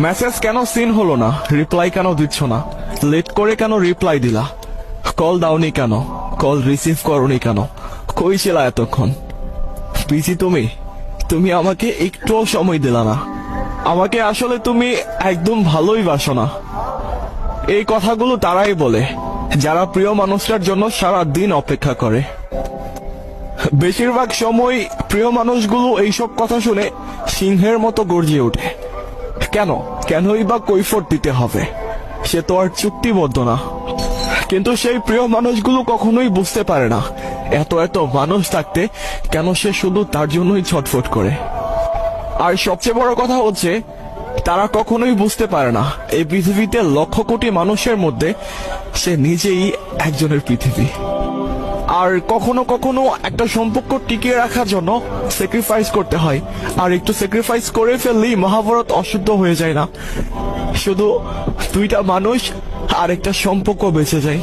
Message কেন scene হলো না? রিপ্লাই কেন দিচ্ছ না? লেট করে কেন রিপ্লাই দিলা? কল দাওনি কেন? কল রিসিভ করনি কেন? কই ছিলা এতক্ষণ? বিজি তুমি? তুমি আমাকে একটুও সময় দিলা না। আমাকে আসলে তুমি একদম ভালোই বাসো না। এই কথাগুলো তারাই বলে যারা প্রিয় মানুষটার জন্য সারা দিন অপেক্ষা করে। বেশিরভাগ সময় প্রিয় মানুষগুলো এইসব কথা শুনে সিংহের মতো গর্জে ওঠে। কেন কেনই বা কৈফিয়ত দিতে হবে? সে তো আর চুক্তিবদ্ধ না। কিন্তু সেই প্রিয় মানুষগুলো কখনোই বুঝতে পারে না এত এত মানুষ থাকতে কেন সে শুধু তার জন্যই ছটফট করে। আর সবচেয়ে বড় কথা হচ্ছে তারা কখনোই বুঝতে পারে না এই পৃথিবীতে লক্ষ কোটি মানুষের মধ্যে সে নিজেই একজনের পৃথিবী। আর কখনো কখনো একটা সম্পর্ক টিকিয়ে রাখার জন্য স্যাক্রিফাইস করতে হয়। আর একটু স্যাক্রিফাইস করে ফেললেই মহাভারত অশুদ্ধ হয়ে যায় না? শুধু দুইটা মানুষ আর একটা সম্পর্ক বেঁচে যায়।